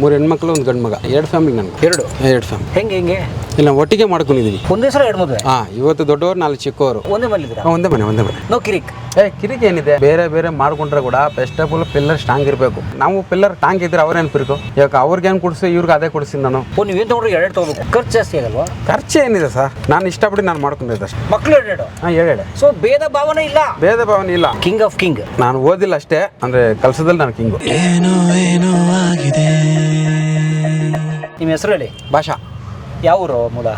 3 ಹೆಣ್ಮಕ್ಳು ಒಂದು ಗಂಡು ಮಗ. 2 ಫ್ಯಾಮಿಲಿ ನನಗೆ. ಎರಡು ಫ್ಯಾಮಿಲಿ. ಹೆಂಗೆ ಇಲ್ಲ ಒಟ್ಟಿಗೆ ಮಾಡ್ಕೊಂಡಿದ್ದೀವಿ. ಒಂದೇ ಸಲ 2 ಮದುವೆ? ಇವತ್ತು ದೊಡ್ಡವರು 4 ಚಿಕ್ಕವರು. ಒಂದೇ ಮನೆ ಇದ್ದೀರಾ? ಒಂದೇ ಮನೆ. ನೋ ಕಿರಿಕ್? ಕಿರಿಕ್ ಏನಿದೆ, ಬೇರೆ ಮಾಡ್ಕೊಂಡ್ರೆ ಕೂಡ first of all pillar strong ಇರಬೇಕು. ನಾವು ಪಿಲ್ಲರ್ ಸ್ಟ್ರಾಂಗ್ ಇದ್ರೆ ಅವ್ರೇನು ಪಿರ್ಕು, ಇವಾಗ ಅವ್ರಿಗೇನು ಕೊಡಿಸಿ ಇವ್ರಿಗೆ ಅದೇ ಕೊಡಿಸಿ ನಾನು. ನೀವೇನು ತೊಗೊಂಡ್ರೆ 2 ತೊಗೋಬೇಕು, ಖರ್ಚು ಜಾಸ್ತಿ ಆಗಲ್ವಾ? ಖರ್ಚು ಏನಿದೆ ಸರ್, ನಾನು ಇಷ್ಟಪಟ್ಟು ನಾನು ಮಾಡ್ಕೊಂಡಿದ್ದೆ ಅಷ್ಟೇ. ಮಕ್ಕಳು 2? ಹಾಂ 2. ಸೊ ಭೇದ ಭಾವನೆ ಇಲ್ಲ. King of king. ನಾನು ಓದಿಲ್ಲ ಅಷ್ಟೇ, ಅಂದ್ರೆ ಕೆಲಸದಲ್ಲಿ ನಾನು ಕಿಂಗು. ನಿಮ್ಮ ಹೆಸರು ಹೇಳಿ. ಭಾಷಾ. ಯಾವ ಊರು ಮೂಲ?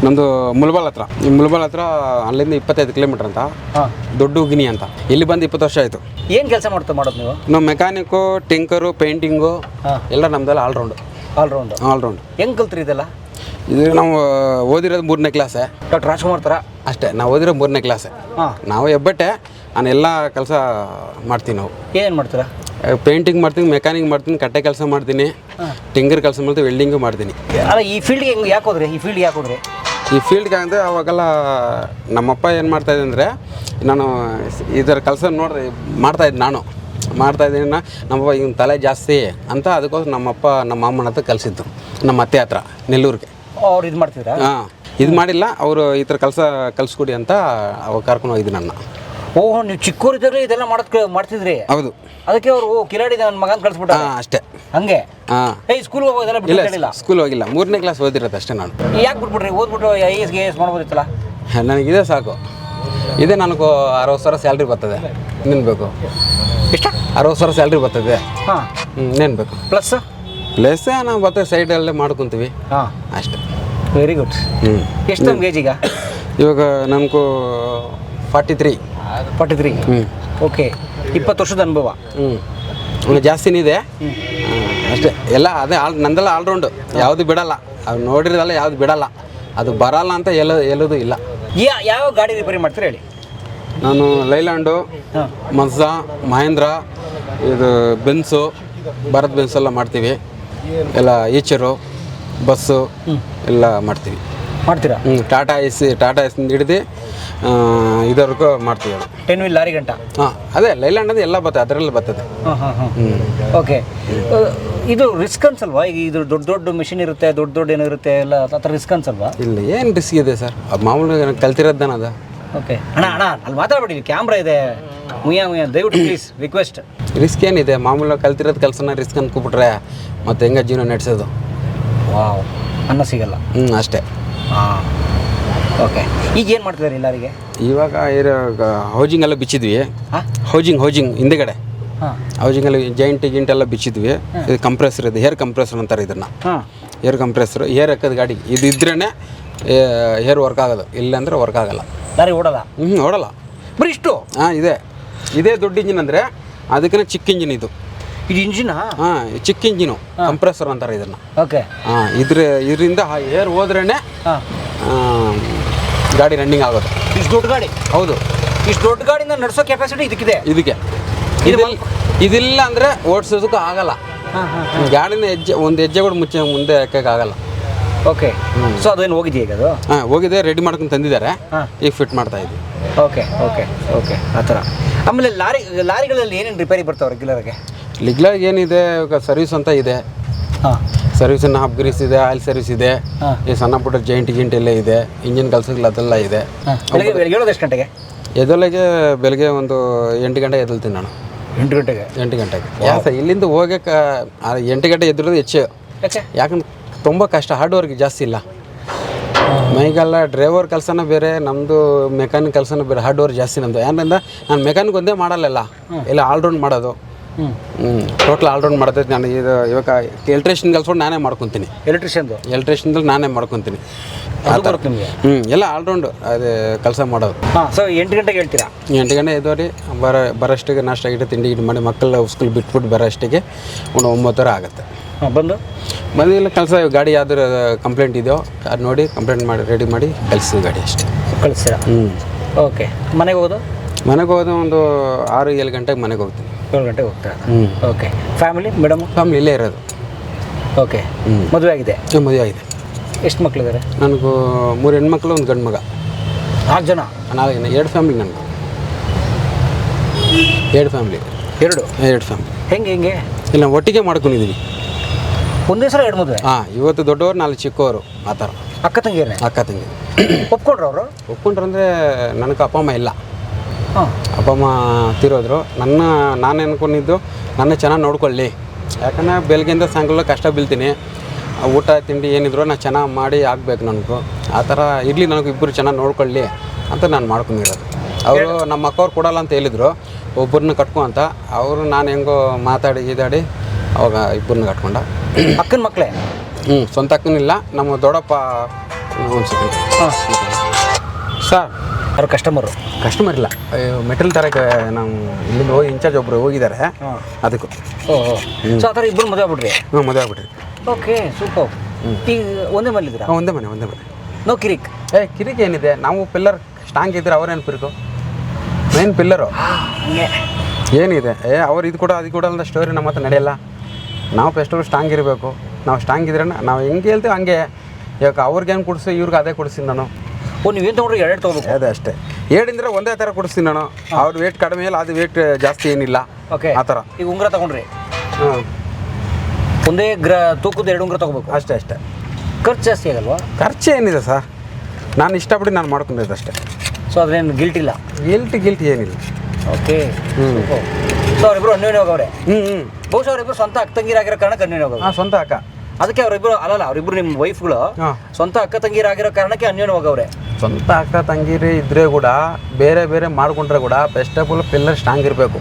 ನಮ್ಮದು ಮುಲ್ಬಾಲ್ ಹತ್ರ. ಈ ಮುಲ್ಬಾಲ್ ಹತ್ರ ಅಲ್ಲಿಂದ 25 ಕಿಲೋಮೀಟರ್ ಅಂತ, ದೊಡ್ಡ ಉಗಿನಿ ಅಂತ. ಇಲ್ಲಿ ಬಂದು 20 ವರ್ಷ ಆಯಿತು. ಏನು ಕೆಲಸ ಮಾಡೋದು ನೀವು? ನಾವು ಮೆಕ್ಯಾನಿಕ್ಕು, ಟಿಂಕರು, ಪೇಂಟಿಂಗು ಎಲ್ಲ ನಮ್ದೆಲ್ಲ ಆಲ್ರೌಂಡ್. ಹೆಂಗೆ ಕಲ್ತ್ರಿ ಇದೆಲ್ಲ? ಇದು ನಾವು ಓದಿರೋದು 3ನೇ ಕ್ಲಾಸೆ. ಡಾಕ್ಟರ್ ರಾಜ್ಕುಮಾರ್ ಥರ ಅಷ್ಟೇ. ನಾವು ಓದಿರೋ 3ನೇ ಕ್ಲಾಸೆ. ನಾವು ಹೆಬ್ಬಟ್ಟೆ. ನಾನು ಎಲ್ಲ ಕೆಲಸ ಮಾಡ್ತೀವಿ. ನಾವು ಏನು ಮಾಡ್ತೀರಾ? ಪೇಂಟಿಂಗ್ ಮಾಡ್ತೀನಿ, ಮೆಕ್ಯಾನಿಕ್ ಮಾಡ್ತೀನಿ, ಕಟ್ಟೆ ಕೆಲಸ ಮಾಡ್ತೀನಿ, ಟಿಂಗರ್ ಕೆಲಸ ಮಾಡ್ತೀನಿ, ವೆಲ್ಡಿಂಗು ಮಾಡ್ತೀನಿ. ಅಲ್ಲ, ಈ ಫೀಲ್ಡ್ಗೆ ಯಾಕೆ ಹೋದ್ರಿ? ಈ ಫೀಲ್ಡ್ಗೆ ಅಂದರೆ ಅವಾಗೆಲ್ಲ ನಮ್ಮಪ್ಪ ಏನು ಮಾಡ್ತಾಯಿದ್ದೆ ಅಂದರೆ, ನಾನು ಇದರ ಕೆಲಸ ಮಾಡ್ತಾಯಿದ್ದೆ. ಮಾಡ್ತಾಯಿದ್ದೀನಿ. ನಮ್ಮಪ್ಪ ಈಗ ತಲೆ ಜಾಸ್ತಿ ಅಂತ ಅದಕ್ಕೋಸ್ಕರ ನಮ್ಮಪ್ಪ ನಮ್ಮ ಮಾಮನ ಹತ್ರ ಕಲಿಸಿದ್ದು, ನಮ್ಮ ಅತ್ತೆ ಹತ್ರ ನೆಲ್ಲೂರಿಗೆ. ಅವ್ರು ಇದು ಮಾಡ್ತಿದ್ರಾ? ಇದು ಮಾಡಿಲ್ಲ, ಅವರು ಈ ಥರ ಕೆಲಸ ಕಲಿಸ್ಕೊಡಿ ಅಂತ ಅವಾಗ ಕರ್ಕೊಂಡು ಹೋಗಿದ್ದು ನನ್ನ. ಓಹೋ, ನೀವು ಚಿಕ್ಕವರಿದ್ದಾಗಲೇ ಇದೆಲ್ಲ ಮಾಡ್ತಿದ್ರಿ? ಹೌದು. ಅದಕ್ಕೆ ಅವರು ಕಿಲಾಡಿ ನನ್ನ ಮಗನ ಕಳಿಸ್ಬಿಟ್ಟ? ಅಷ್ಟೇ. ಹಂಗೆ? ಸ್ಕೂಲ್ ಹೋಗೋದೆಲ್ಲ ಬಿಟ್ಟಿಲ್ಲ? ಸ್ಕೂಲ್ ಹೋಗಿಲ್ಲ, 3ನೇ ಕ್ಲಾಸ್ ಓದಿರೋದು ಅಷ್ಟೇ ನಾನು. ಯಾಕೆ ಬಿಟ್ಬಿಟ್ರಿ? ಓದ್ಬಿಟ್ಟು IAS ಮಾಡ್ಬೋದಿತ್ತಲ್ಲ? ನನಗಿದೆ ಸಾಕು. ಇದೇ ನನಗೂ 60 ಸಾವಿರ ಸ್ಯಾಲ್ರಿ ಬರ್ತದೆ. ಇನ್ನೇನು ಬೇಕು? ಎಷ್ಟು? 60 ಸಾವಿರ ಸ್ಯಾಲ್ರಿ ಬರ್ತದೆ. ಇನ್ನೇನು ಬೇಕು? ಪ್ಲಸ್ ನಾವು ಬರ್ತದೆ, ಸೈಡಲ್ಲೇ ಮಾಡ್ಕೊತೀವಿ ಅಷ್ಟೇ. Very good. ಎಷ್ಟು ನಮ್ಗೆ ಏಜ್ ಈಗ? ಇವಾಗ ನಮಗೂ 43. ಓಕೆ. 20 ವರ್ಷದ ಅನುಭವ. ಜಾಸ್ತಿನೇ ಇದೆ ಅಷ್ಟೇ. ಎಲ್ಲ ಅದೇ ನಂದೆಲ್ಲ ಆಲ್ರೌಂಡು, ಯಾವುದು ಬಿಡಲ್ಲ. ಅದು ನೋಡಿರೋದಲ್ಲ, ಯಾವುದು ಬಿಡಲ್ಲ. ಅದು ಬರಲ್ಲ ಅಂತ ಎಲ್ಲೋದು ಇಲ್ಲ. ಯಾವ ಗಾಡಿ ರಿಪೇರಿ ಮಾಡ್ತೀರಾ ಹೇಳಿ? ನಾನು ಲೈಲ್ಯಾಂಡು, ಮಜ್ಜಾ, ಮಹೇಂದ್ರ, ಇದು ಬೆನ್ಸು, ಭಾರತ್ ಬೆನ್ಸ್ ಎಲ್ಲ ಮಾಡ್ತೀವಿ. ಎಲ್ಲ ಈಚರು, ಬಸ್ಸು ಎಲ್ಲ ಮಾಡ್ತೀರಾ? ಟಾಟಾ ಎಸ್ ಹಿಡಿದು ಇದವರೆಗೂ ಮಾಡ್ತೀವಿ. ಅದು 10 ವೀಲ್ ಲಾರಿ ಗಂಟ? ಅದೇ ಲೈಲ್ಯಾಂಡ್ ಅಂದರೆ ಎಲ್ಲ ಬರ್ತದೆ, ಅದರಲ್ಲಿ ಬರ್ತದೆ. ಓಕೆ. ಇದು ರಿಸ್ಕ್ ಅನ್ಸಲ್ವಾ? ಈಗ ಇದು ದೊಡ್ಡ ಮಿಷಿನ್ ಇರುತ್ತೆ, ದೊಡ್ಡ ಏನೋ ಇರುತ್ತೆ, ಎಲ್ಲ ಆ ಥರ ರಿಸ್ಕ್ ಅನ್ಸಲ್ವಾ? ಇಲ್ಲ, ಏನು ರಿಸ್ಕ್ ಇದೆ ಸರ್? ಮಾಮೂಲಿ ಕಲ್ತಿರೋದಾನ ಅದು. ಓಕೆ ಅಣ್ಣ, ಅಲ್ಲಿ ಮಾತಾಡ್ಬೇಡಿ, ಕ್ಯಾಮ್ರಾ ಇದೆ. ಮುಯ್ಯ ದಯವಿಟ್ಟು ಪ್ಲೀಸ್ ರಿಕ್ವೆಸ್ಟ್. ರಿಸ್ಕ್ ಏನಿದೆ? ಮಾಮೂಲಿ ಕಲ್ತಿರೋದು ಕೆಲಸನ ರಿಸ್ಕ್ ಅಂದ್ಕೊಬಿಟ್ರೆ ಮತ್ತೆ ಹೆಂಗೆ ಜೀವನ ನಡೆಸೋದು? ವಾವ್, ಅನ್ನ ಸಿಗಲ್ಲ. ಅಷ್ಟೇ. ಓಕೆ. ಈಗ ಏನು ಮಾಡ್ತಿದ್ದಾರೆ ಎಲ್ಲರಿಗೆ? ಇವಾಗ ಹೌಜಿಂಗ್ ಎಲ್ಲ ಬಿಚ್ಚಿದ್ವಿ. ಹೌಜಿಂಗ್ ಹಿಂದೆಗಡೆ ಹೌಜಿಂಗಲ್ಲಿ ಗಿಂಟ್ ಎಲ್ಲ ಬಿಚ್ಚಿದ್ವಿ. ಇದು ಕಂಪ್ರೆಸರ್, ಇದು ಏರ್ ಕಂಪ್ರೆಸರ್ ಅಂತಾರೆ ಇದನ್ನು. ಏರ್ ಕಂಪ್ರೆಸರ್, ಏರ್ ಹಾಕೋದು ಗಾಡಿ. ಇದು ಇದ್ರೇ ಏರ್ ವರ್ಕ್ ಆಗೋದು, ಇಲ್ಲಾಂದರೆ ವರ್ಕ್ ಆಗಲ್ಲ. ಗಾಡಿ ಓಡಲ್ಲ? ಓಡಲ್ಲ. ಬರೀ ಇಷ್ಟು? ಇದೇ ದೊಡ್ಡ ಇಂಜಿನ್ ಅಂದರೆ ಅದಕ್ಕಿಂತ ಚಿಕ್ಕ ಇಂಜಿನ್ ಇದು. ಇಂಜಿನ? ಚಿಕ್ಕ ಇಂಜಿನು, ಕಂಪ್ರೆಸರ್ ಅಂತಾರೆ ಇದನ್ನು. ಓಕೆ. ಇದರಿಂದ ಏರ್ ಹೋದ್ರೇ ಗಾಡಿ ರನ್ನಿಂಗ್ ಆಗೋದು. ಇಷ್ಟು ದೊಡ್ಡ ಗಾಡಿ? ಹೌದು. ಇಷ್ಟು ದೊಡ್ಡ ಗಾಡಿನ ನಡೆಸೋ ಕೆಪಾಸಿಟಿ ಇದಕ್ಕೆ? ಇದಿಲ್ಲ ಅಂದರೆ ಓಡಿಸೋದಕ್ಕೂ ಆಗಲ್ಲ. ಗಾಡಿನ ಒಂದು ಹೆಜ್ಜೆ ಕೂಡ ಮುಂದೆ ಹಾಕೋಕ್ಕಾಗಲ್ಲ. ಓಕೆ. ಸೊ ಅದೇನು ಹೋಗಿದೆಯಾ ಈಗ? ಅದು ಹೋಗಿದೆ, ರೆಡಿ ಮಾಡ್ಕೊಂಡು ತಂದಿದ್ದಾರೆ, ಈಗ ಫಿಟ್ ಮಾಡ್ತಾ ಇದ್ವಿ. ಓಕೆ. ಆ ಥರ. ಆಮೇಲೆ ಲಾರಿಗಳಲ್ಲಿ ಏನೇನು ರಿಪೇರಿ ಬರ್ತಾವೆ ರೆಗ್ಯುಲರ್ಗೆ ಏನಿದೆ? ಸರ್ವಿಸ್ ಅಂತ ಇದೆ. ಸರ್ವಿಸನ್ನು ಹಾಫ್ ಗ್ರೀಸ್ ಇದೆ, ಆಯಿಲ್ ಸರ್ವಿಸ್ ಇದೆ, ಈ ಸಣ್ಣ ಪುಟ್ಟ ಗಿಂಟ್ ಎಲ್ಲ ಇದೆ, ಇಂಜಿನ್ ಕೆಲಸಗಳು ಅದೆಲ್ಲ ಇದೆ. ಹೇಳೋದು ಎಷ್ಟು ಗಂಟೆಗೆ? ಎದೊಳಗೆ ಬೆಳಗ್ಗೆ ಒಂದು 8 ಗಂಟೆಗೆ ಎದ್ದೇಳ್ತೀನಿ ನಾನು. 8 ಗಂಟೆಗೆ ಯಾಕೆ ಇಲ್ಲಿಂದ ಹೋಗೋಕ್ಕೆ 8 ಗಂಟೆ ಎದ್ದಿರೋದು ಹೆಚ್ಚು. ಯಾಕಂದ್ರೆ ತುಂಬ ಕಷ್ಟ, ಹಾರ್ಡ್ ವರ್ಕ್ ಜಾಸ್ತಿ ಇಲ್ಲ. ಮೈಗೆಲ್ಲ ಡ್ರೈವರ್ ಕೆಲಸನ ಬೇರೆ, ನಮ್ಮದು ಮೆಕ್ಯಾನಿಕ್ ಕೆಲಸನೂ ಬೇರೆ. ಹಾರ್ಡ್ ವರ್ಕ್ ಜಾಸ್ತಿ ನಮ್ಮದು. ಯಾಕಂದ್ರೆ ನಾನು ಮೆಕ್ಯಾನಿಕ್ ಒಂದೇ ಮಾಡಲ್ಲ, ಎಲ್ಲ ಆಲ್ರೌಂಡ್ ಮಾಡೋದು. ಟೋಟಲ್ ಆಲ್ರೌಂಡ್ ಮಾಡ್ತೈತೆ ನಾನು. ಇವಾಗ ಎಲೆಕ್ಟ್ರಿಷಿಯನ್ ಕೆಲಸ ನಾನೇ ಮಾಡ್ಕೊತೀನಿ. ಎಲೆಕ್ಟ್ರಿಷಿಯನ್ದಲ್ಲಿ ನಾನೇ ಮಾಡ್ಕೊತೀನಿ. ಎಲ್ಲ ಆಲ್ರೌಂಡ್ ಅದೇ ಕೆಲಸ ಮಾಡೋದು. ಸೊ 8 ಗಂಟೆಗೆ ಹೇಳ್ತೀರಾ? 8 ಗಂಟೆ ಎದ್ದೋರಿ, ಬರೋಷ್ಟಿಗೆ ನಾಷ್ಟ ಗಿಟ್ಟು ತಿಂಡಿ ಮಾಡಿ ಮಕ್ಕಳ ಸ್ಕೂಲ್ ಬಿಟ್ಬಿಟ್ಟು ಬರೋಷ್ಟಿಗೆ ಒಂದು 9 ಆಗುತ್ತೆ. ಬಂದಿಲ್ಲ ಕೆಲಸ. ಗಾಡಿ ಯಾವ್ದಾರು ಕಂಪ್ಲೇಂಟ್ ಇದೆಯೋ ಅದು ನೋಡಿ ಕಂಪ್ಲೇಂಟ್ ಮಾಡಿ ರೆಡಿ ಮಾಡಿ ಕಳಿಸ್ತೀವಿ ಗಾಡಿ ಅಷ್ಟೇ. ಕಳಿಸ್ತೀರಾ? ಓಕೆ. ಮನೆಗೆ ಹೋಗೋದು ಒಂದು 6-7 ಗಂಟೆಗೆ ಮನೆಗೆ ಹೋಗ್ತೀನಿ. 7 ಗಂಟೆಗೆ ಹೋಗ್ತಾರೆ. ಓಕೆ. ಫ್ಯಾಮಿಲಿ ಇಲ್ಲೇ ಇರೋದು. ಓಕೆ. ಮದುವೆ ಆಗಿದೆ? ಮದುವೆ ಆಗಿದೆ. ಎಷ್ಟು ಮಕ್ಕಳಿದ್ದಾರೆ? ನನಗೂ 3 ಹೆಣ್ಮಕ್ಳು, ಒಂದು ಗಂಡು ಮಗ. 4 ಜನ? 2 ಫ್ಯಾಮಿಲಿ ನನಗೆ. 2 ಫ್ಯಾಮಿಲಿ. 2 ಫ್ಯಾಮಿಲಿ. ಹೆಂಗೆ? ಇಲ್ಲ ಒಟ್ಟಿಗೆ ಮಾಡ್ಕೊಂಡಿದ್ದೀವಿ. ಒಂದೇ ಸಲ ಎರಡು ಮದುವೆ? ಹಾಂ, ಇವತ್ತು ದೊಡ್ಡವರು, ನಾಳೆ ಚಿಕ್ಕವರು, ಆ ಥರ. ಅಕ್ಕ ತಂಗಿಯರೇ? ಅಕ್ಕ ತಂಗಿ. ಒಪ್ಕೊಂಡ್ರು ಅವರು? ಒಪ್ಕೊಂಡ್ರು ಅಂದರೆ ನನಗೆ ಅಪ್ಪ ಅಮ್ಮ ಇಲ್ಲ. ಹಾಂ. ಅಪ್ಪ ಅಮ್ಮ ತೀರೋದ್ರು. ನಾನು ಅನ್ಕೊಂಡಿದ್ದು ನನ್ನ ಚೆನ್ನಾಗಿ ನೋಡ್ಕೊಳ್ಳಿ, ಯಾಕಂದರೆ ಬೆಳಗ್ಗೆಯಿಂದ ಸಾಯಂಕಾಲ ಕಷ್ಟ ಬೀಳ್ತೀನಿ. ಊಟ ತಿಂಡಿ ಏನಿದ್ರು ನಾನು ಚೆನ್ನಾಗಿ ಮಾಡಿ ಆಗಬೇಕು ನನಗೂ. ಆ ಥರ ಇರಲಿ, ನನಗೆ ಇಬ್ಬರು ಚೆನ್ನಾಗಿ ನೋಡ್ಕೊಳ್ಳಿ ಅಂತ ನಾನು ಮಾಡ್ಕೊಂಡಿರೋದು. ಅವರು ನಮ್ಮ ಅಕ್ಕವ್ರು ಕೊಡಲ್ಲ ಅಂತ ಹೇಳಿದರು, ಒಬ್ಬರನ್ನ ಕಟ್ಕೊ ಅಂತ. ಅವರು ನಾನು ಹೆಂಗೋ ಮಾತಾಡಿ ಅವಾಗ ಇಬ್ಬರನ್ನ ಕಟ್ಕೊಂಡ. ಅಕ್ಕನ ಮಕ್ಕಳೇ? ಸ್ವಂತ ಅಕ್ಕನಿಲ್ಲ, ನಮ್ಮ ದೊಡ್ಡಪ್ಪ ಒಂದು ಸೆಕೆಂಡ್. ಹಾಂ ಸರ್, ಅವ್ರ ಕಸ್ಟಮರ್ ಇಲ್ಲ, ಮೆಟೀರಿಯಲ್ ತರಕ್ಕೆ ನಾವು ಇಲ್ಲಿಂದ ಹೋಗಿ ಇನ್ಚಾರ್ಜ್ ಒಬ್ಬರು ಹೋಗಿದ್ದಾರೆ, ಅದಕ್ಕೂ. ಓಹೋ. ಸೊ ಆ ಥರ ಇಬ್ಬರು ಮದುವೆ ಆಗ್ಬಿಟ್ರಿ? ಮದುವೆ ಆಗ್ಬಿಟ್ರಿ. Okay, super. ಈಗ ಒಂದೇ ಮನೇಲಿದ್ದೀರಾ? ಒಂದೇ ಮನೆ. ನೋ ಕಿರಿಕ್? ಕಿರಿಕ್ ಏನಿದೆ, ನಾವು ಪಿಲ್ಲರ್ ಸ್ಟ್ರಾಂಗ್ ಇದ್ರೆ ಅವ್ರೇನು ಪಿರಿಕು, ಮೇನ್ ಪಿಲ್ಲರು ಏನಿದೆ. ಅವ್ರು ಇದು ಕೂಡ ಅದು ಕೂಡ ಅಂತ ಸ್ಟೋರಿ ನಮ್ಮ ಹತ್ರ ನಡೆಯಲ್ಲ. ನಾವು ಫಸ್ಟು ಸ್ಟ್ರಾಂಗ್ ಇರಬೇಕು. ನಾವು ಸ್ಟ್ರಾಂಗ್ ಇದ್ರೆ ನಾವು ಹೆಂಗೆ ಹೇಳ್ತೀವಿ ಹಂಗೆ. ಇವಾಗ ಅವ್ರಿಗೇನು ಕೊಡಿಸಿ ಇವ್ರಿಗೆ ಅದೇ ಕೊಡಿಸ್ತೀನಿ ನಾನು. ನೀವೇನು ತೊಗೊಂಡ್ರೆ ಎರಡು ತೊಗೋಬೇಕು? ಅದೇ ಅಷ್ಟೇ. ಹೇಳಿದ್ರೆ ಒಂದೇ ಥರ ಕೊಡಿಸ್ತೀನಿ ನಾನು. ಅವ್ರ ವೇಟ್ ಕಡಿಮೆ ಇಲ್ಲ, ಅದು ವೇಟ್ ಜಾಸ್ತಿ ಏನಿಲ್ಲ. ಓಕೆ, ಆ ಥರ. ಈಗ ಉಂಗುರ ತೊಗೊಂಡ್ರಿ, ಒಂದೇ ತೂಕದ 2 ಉಂಗುರ ತೊಗೋಬೇಕು? ಅಷ್ಟೇ. ಖರ್ಚು ಜಾಸ್ತಿ ಆಗಲ್ವಾ? ಖರ್ಚು ಏನಿದೆ ಸರ್, ನಾನು ಇಷ್ಟಪಟ್ಟು ನಾನು ಮಾಡ್ಕೊಂಡಿದ್ದೆ ಅಷ್ಟೇ. ಸೊ ಅದ್ರೇನು ಗಿಲ್ಟ್ ಇಲ್ಲ? ಗಿಲ್ಟ್ ಏನಿಲ್ಲ. ಓಕೆ. ಸೊ ಅವರಿಬ್ಬರು ಅನ್ಯೋನ್ಯವಾಗಿ ಅವರೇ? ಬಹುಶಃ ಅವರಿಬ್ಬರು ಸ್ವಂತ ಅಕ್ಕ ತಂಗಿರಾಗಿರೋ ಕಾರಣಕ್ಕೆ ಅನ್ಯೋನ್ಯವಾಗ? ಸ್ವಂತ ಅಕ್ಕ. ಅದಕ್ಕೆ ಅವರಿಬ್ಬರು ಅವರಿಬ್ಬರು ನಿಮ್ಮ ವೈಫ್ಗಳು ಸ್ವಂತ ಅಕ್ಕ ತಂಗಿರಾಗಿರೋ ಕಾರಣಕ್ಕೆ ಅನ್ಯೋನ್ಯವಾಗವ್ರೆ. ಸ್ವಂತ ಅಕ್ಕ ತಂಗಿರಿ ಇದ್ರೆ ಕೂಡ ಬೇರೆ ಬೇರೆ ಮಾಡ್ಕೊಂಡ್ರೆ ಕೂಡ first of all pillar strong ಇರಬೇಕು.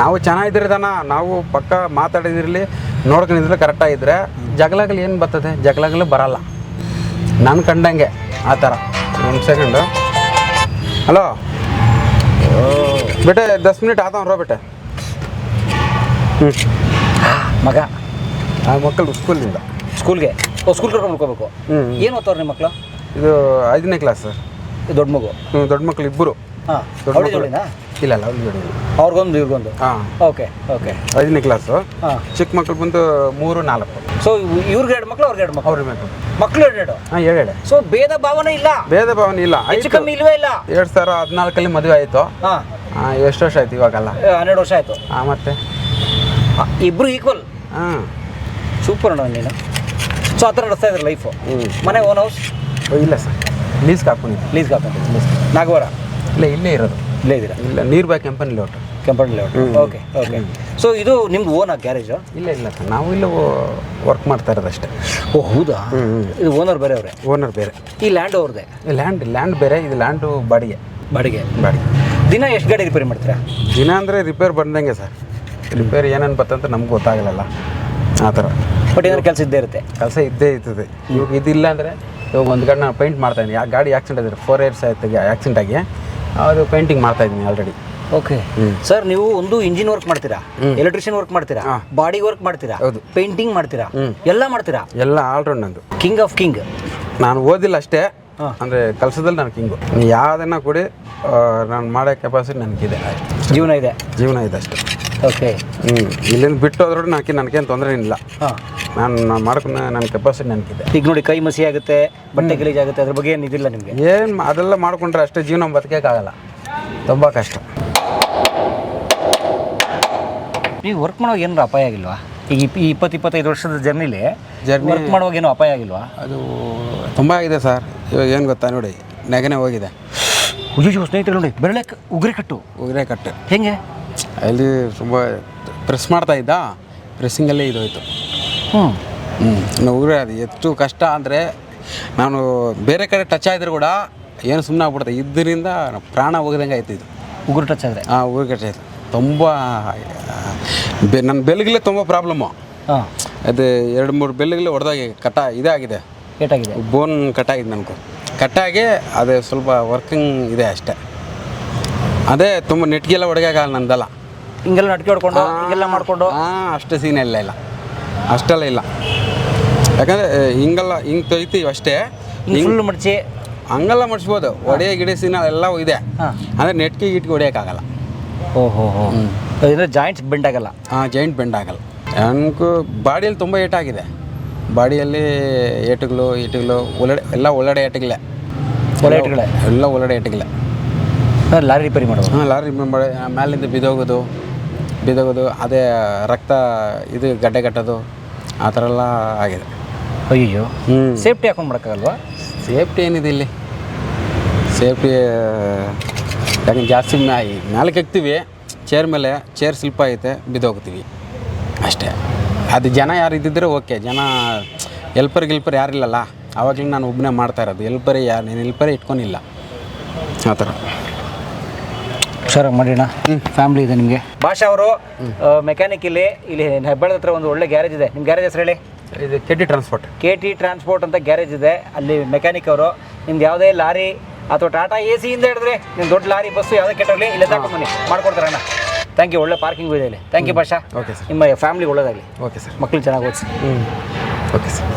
ನಾವು ಚೆನ್ನಾಗಿದ್ರೆ ನಾವು ಪಕ್ಕ ಮಾತಾಡಿದಿರಲಿ, ನೋಡ್ಕೊಂಡಿದ್ರೆ ಕರೆಕ್ಟಾಗಿದ್ದರೆ ಜಗಳಗಳು ಏನು ಬರ್ತದೆ, ಜಗಳಗಳು ಬರಲ್ಲ. ನಾನು ಕಂಡಂಗೆ ಆ ಥರ. ಒಂದು ಸೆಕೆಂಡು. ಹಲೋ ಬೇಟೆ, 10 ಮಿನಿಟ್ ಆತ ರೋ ಬೇಟೆ. ಮಗ ಆ ಮಕ್ಕಳು ಸ್ಕೂಲಿಂದ ಸ್ಕೂಲ್ಗೆ ಕರ್ಕೊಂಡು ಹೋಗ್ಬೇಕು. ಏನು ಓದ್ತವ್ರು ನಿಮ್ಮ ಮಕ್ಕಳು? ಇದು 5ನೇ ಕ್ಲಾಸ್ ಸರ್. ದೊಡ್ಡ ಮಗು? ದೊಡ್ಡ ಮಕ್ಕಳು ಇಬ್ಬರು. ಹಾಂ. ಇಲ್ಲ ಅವ್ರಿಗೆ ಅವ್ರಿಗೊಂದು ಇವ್ರಿಗೊಂದು? ಹಾಂ. ಓಕೆ. 5ನೇ ಕ್ಲಾಸು. ಹಾಂ. ಚಿಕ್ಕ ಮಕ್ಕಳು ಬಂದು 3, 4. ಸೊ ಇವ್ರಿಗೆ 2 ಮಕ್ಕಳು, ಅವ್ರಿಗೆ 2 ಮಕ್ಕಳು? ಅವ್ರಿಗೆ ಮಕ್ಕಳು 2. ಹಾಂ, 7. ಸೊ ಭೇದ ಭಾವನೆ ಇಲ್ಲ? ಭೇದ ಭಾವನೆ ಇಲ್ಲ, ಹೆಚ್ಚು ಕಮ್ಮಿ ಇಲ್ವೇ ಇಲ್ಲ? 2014 ಮದುವೆ ಆಯಿತು. ಹಾಂ. ಎಷ್ಟು ವರ್ಷ ಆಯ್ತು ಇವಾಗಲ್ಲ? 12 ವರ್ಷ ಆಯಿತು. ಹಾಂ, ಮತ್ತೆ ಇಬ್ಬರು ಈಕ್ವಲ್. ಹಾಂ, ಸೂಪರ್ ಅಣ್ಣ ನೀನು. ಸೊ ಆ ಥರ ನಡೆಸ್ತಾ ಇದ್ದಾರೆ ಲೈಫು. ಮನೆ ಓನ್ ಹೌಸ್? ಇಲ್ಲ ಸರ್, ಲೀಸ್ಗೆ ಹಾಕೊಂಡಿದ್ದೆ. ಲೀಸ್ಗೆ ಹಾಕೊಂಡಿದ್ದೆ. ನಾಗವಾರ? ಇಲ್ಲ, ಇಲ್ಲೇ ಇರೋದು. ಇಲ್ಲೇ ಇದ್ದೀರಾ? ಇಲ್ಲ, ನೀರು ಬಾಯ್ ಕೆಂಪನಿ ಲೇಔಟ್. ಓಕೆ. ಸೊ ಇದು ನಿಮ್ದು ಓನಾ ಗ್ಯಾರೇಜು? ಇಲ್ಲ ಸರ್, ನಾವು ಇಲ್ಲಿ ವರ್ಕ್ ಮಾಡ್ತಾ ಇರೋದಷ್ಟೇ. ಓ ಹೌದಾ? ಇದು ಓನರ್ ಬೇರೆ ಅವರೇ? ಓನರ್ ಬೇರೆ. ಈ ಲ್ಯಾಂಡ್ ಅವ್ರದ್ದೇ? ಲ್ಯಾಂಡ್ ಬೇರೆ, ಇದು ಲ್ಯಾಂಡು ಬಾಡಿಗೆ. ದಿನ ಎಷ್ಟು ಗಾಡಿ ರಿಪೇರಿ ಮಾಡ್ತೀರಾ? ದಿನ ಅಂದರೆ ರಿಪೇರ್ ಬಂದಂಗೆ ಸರ್. ರಿಪೇರ್ ಏನೇನು ಬರ್ತಂತ ನಮ್ಗೆ ಗೊತ್ತಾಗಲ್ಲ ಆ ಥರ. ಬಟ್ ಏನಾದ್ರು ಕೆಲಸ ಇದ್ದೇ ಇರುತ್ತೆ? ಕೆಲಸ ಇದ್ದೇ ಇರ್ತದೆ. ಇವಾಗ ಇದಿಲ್ಲ ಅಂದರೆ ಇವಾಗ ಒಂದು ಗಾಡಿ ನಾನು ಪೇಂಟ್ ಮಾಡ್ತಾಯಿದ್ದೀನಿ. ಗಾಡಿ ಆಕ್ಸಿಡೆಂಟ್ ಆಗಿದೆ, 4 years ಆಯ್ತು ಆಕ್ಸಿಡೆಂಟ್ ಆಗಿ. ಅದು ಪೇಂಟಿಂಗ್ ಮಾಡ್ತಾಯಿದ್ದೀನಿ ಆಲ್ರೆಡಿ. ಓಕೆ ಸರ್, ನೀವು ಒಂದು ಇಂಜಿನ್ ವರ್ಕ್ ಮಾಡ್ತೀರಾ, ಎಲೆಕ್ಟ್ರಿಷಿಯನ್ ವರ್ಕ್ ಮಾಡ್ತೀರಾ, ಬಾಡಿ ವರ್ಕ್ ಮಾಡ್ತೀರಾ, ಪೇಂಟಿಂಗ್ ಮಾಡ್ತೀರಾ, ಎಲ್ಲ ಮಾಡ್ತೀರಾ? ಎಲ್ಲ ಆಲ್ರೌಂಡ್ ನಂದು. King of king. ನಾನು ಓದಿಲ್ಲ ಅಷ್ಟೇ, ಅಂದರೆ ಕೆಲಸದಲ್ಲಿ ನಾನು ಕಿಂಗು. ಯಾವುದನ್ನ ಕೊಡಿ ನಾನು ಮಾಡೋ ಕೆಪಾಸಿಟಿ ನನಗಿದೆ. ಜೀವನ ಇದೆ ಅಷ್ಟೇ. ಓಕೆ. ಇಲ್ಲಿಂದ ಬಿಟ್ಟು ಹೋದ್ರೂ ನನಗೇನು ತೊಂದರೆ ಇಲ್ಲ. ನಾನು ಮಾಡ್ಕೊಂಡು ನನ್ನ ಕೆಪಾಸಿಟಿ ನನಗಿದೆ. ಈಗ ನೋಡಿ, ಕೈ ಮಸಿ ಆಗುತ್ತೆ, ಬಟ್ಟೆ ಗಲೀಜ್ ಆಗುತ್ತೆ, ಅದ್ರ ಬಗ್ಗೆ ಏನು ಇದಿಲ್ಲ ನಿಮಗೆ? ಅದೆಲ್ಲ ಮಾಡ್ಕೊಂಡ್ರೆ ಅಷ್ಟೇ ಜೀವನ ಬದುಕೋಕ್ಕಾಗಲ್ಲ, ತುಂಬ ಕಷ್ಟ. ನೀವು ವರ್ಕ್ ಮಾಡುವಾಗ ಏನಾರು ಅಪಾಯ ಆಗಿಲ್ವಾ? ಈಗ 20-25 ವರ್ಷದ ಜರ್ನಿಲಿ ವರ್ಕ್ ಮಾಡುವಾಗ ಏನೋ ಅಪಾಯ ಆಗಿಲ್ವಾ? ಅದು ತುಂಬ ಆಗಿದೆ ಸರ್. ಇವಾಗ ಏನು ಗೊತ್ತಾ ನೋಡಿ, ನೆಗನೆ ಹೋಗಿದೆ. ಸ್ನೇಹಿತರು ನೋಡಿ, ಬೆರಳೆ ಉಗುರೆ ಕಟ್ಟು ಹೆಂಗೆ? ಅಲ್ಲಿ ತುಂಬ ಪ್ರೆಸ್ ಮಾಡ್ತಾ ಇದ್ದ, ಪ್ರೆಸ್ಸಿಂಗಲ್ಲೇ ಇದಾಯಿತು. ಉಗುರೆ ಅದು ಎಷ್ಟು ಕಷ್ಟ ಅಂದರೆ, ನಾನು ಬೇರೆ ಕಡೆ ಟಚ್ ಆಗಿದ್ರು ಕೂಡ ಏನು ಸುಮ್ಮನೆ ಆಗ್ಬಿಡುತ್ತೆ. ಇದರಿಂದ ಪ್ರಾಣ ಹೋಗಿದಂಗೆ ಆಯ್ತು ಇದು. ಉಗುರು ಟಚ್ ಆದರೆ? ಉಗುರು ಟಚ್ ಆಯಿತು. ತುಂಬ ನನ್ನ ಬೆಲ್ಗಲ್ಲೇ ತುಂಬ ಪ್ರಾಬ್ಲಮ್ಮು. ಅದು 2-3 ಬೆಲ್ಗಲ್ಲೇ ಹೊಡೆದಾಗಿ ಇದಾಗಿದೆ, ಏಟಾಗಿದೆ, ಬೋನ್ ಕಟ್ಟಾಗಿದೆ. ನನಗೂ ಕಟ್ಟಾಗಿ ಅದೇ ಸ್ವಲ್ಪ ವರ್ಕಿಂಗ್ ಇದೆ ಅಷ್ಟೇ. ಅದೇ ತುಂಬ ನೆಟ್ಗೆಲ್ಲ ಹೊಡೆಯೋಕ್ಕಾಗಲ್ಲ ನಂದಲ್ಲ. ಹಿಂಗೆಲ್ಲ ನಟ್ಗೆ ಹೊಡ್ಕೊಂಡು ಹಿಂಗೆಲ್ಲ ಮಾಡಿಕೊಂಡು ಅಷ್ಟು ಸೀನ್ ಇಲ್ಲ, ಅಷ್ಟೆಲ್ಲ ಇಲ್ಲ. ಯಾಕಂದರೆ ಹಿಂಗೆ ತೊಯ್ತೀವಿ ಅಷ್ಟೇ. ಫುಲ್ ಮಡಚಿ ಹಂಗೆಲ್ಲ ಮಡಿಸ್ಬೋದು. ಹೊಡೆಯ ಸೀನ ಎಲ್ಲ ಇದೆ, ಅಂದರೆ ನೆಟ್ಗೆ ಹೊಡೆಯೋಕ್ಕಾಗಲ್ಲ. ಓಹೋ. ಅಂದರೆ ಜಾಯಿಂಟ್ಸ್ ಬೆಂಡ್ ಆಗಲ್ಲ? ಜಾಯಿಂಟ್ ಬೆಂಡ್ ಆಗಲ್ಲ. ನನಗೂ ಬಾಡಿಯಲ್ಲಿ ತುಂಬ ಏಟಾಗಿದೆ. ಬಾಡಿಯಲ್ಲಿ ಏಟುಗಳು ಒಳ್ಳಡೆ ಏಟುಗಳೇ. ಎಲ್ಲ ಒಳ್ಳಡೆ ಏಟುಗಳೇ. ಲಾರಿ ರಿಪೇರಿ ಮಾಡೋದು? ಲಾರಿ ಮಾಡಿ ಮೇಲಿಂದ ಬಿದೋಗೋದು, ಅದೇ ರಕ್ತ ಇದು ಗಡ್ಡೆ ಕಟ್ಟೋದು, ಆ ಥರ ಎಲ್ಲ ಆಗಿದೆ. ಅಯ್ಯೋ, ಹ್ಞೂ ಸೇಫ್ಟಿ ಹಾಕೊಂಡು ಮಾಡೋಕ್ಕಾಗಲ್ವಾ? ಸೇಫ್ಟಿ ಏನಿದೆ ಇಲ್ಲಿ, ಸೇಫ್ಟಿ ಯಾಕಂದ್ರೆ ಜಾಸ್ತಿ ಮ್ಯಾಲಕ್ಕೆ ಎಕ್ತೀವಿ, ಚೇರ್ ಸ್ಲಿಪ್ ಐತೆ, ಬಿದ್ದೋಗ್ತೀವಿ ಅಷ್ಟೇ. ಅದು ಜನ ಯಾರು ಇದ್ದಿದ್ರೆ ಓಕೆ, ಜನ ಹೆಲ್ಪರ್ ಯಾರಿಲ್ಲಲ್ಲ, ಆವಾಗಲೂ ನಾನು ಒಬ್ಬನೇ ಮಾಡ್ತಾ ಇರೋದು. ಹೆಲ್ಪರೇ ಇಟ್ಕೊಂಡಿಲ್ಲ ಆ ಥರ. ಹುಷಾರಾಗಿ ಮಾಡಿಣ. ಫ್ಯಾಮಿಲಿ ಇದೆ ನಿಮಗೆ. ಭಾಷಾ ಅವರು ಮೆಕ್ಯಾನಿಕ್ ಇಲ್ಲಿ ಹೆಬ್ಬಾಳದ ಹತ್ರ ಒಂದು ಒಳ್ಳೆ ಗ್ಯಾರೇಜ್ ಇದೆ. ನಿಮ್ಮ ಗ್ಯಾರೇಜ್ ಹೆಸರು ಹೇಳಿ. ಇದು KT ಟ್ರಾನ್ಸ್ಪೋರ್ಟ್ ಅಂತ ಗ್ಯಾರೇಜ್ ಇದೆ. ಅಲ್ಲಿ ಮೆಕ್ಯಾನಿಕ್ ಅವರು ನಿಮ್ದು ಯಾವುದೇ ಲಾರಿ ಅಥವಾ ಟಾಟಾ AC ಹಿಡಿದ್ರೆ ನಿಮ್ಮ ದೊಡ್ಡ ಲಾರಿ ಬಸ್ಸು ಯಾವುದೇ ಕೆಟ್ಟೋಗ್ಲಿ ಇಲ್ಲೇ ತಗೊಂಡ್ಬನ್ನಿ, ಮಾಡ್ಕೊಡ್ತಾರೆ ಅಣ್ಣ. Thank you. ಒಳ್ಳೆ ಪಾರ್ಕಿಂಗ್ ಇದೆ ಇಲ್ಲಿ. Thank you Basha. Okay sir. ನಿಮ್ಮ ಫ್ಯಾಮಿಲಿ ಒಳ್ಳೆದಾಗಲಿ. Okay sir. ಮಕ್ಕಳು ಚೆನ್ನಾಗಿ ಓದಿಸಿ. Okay sir.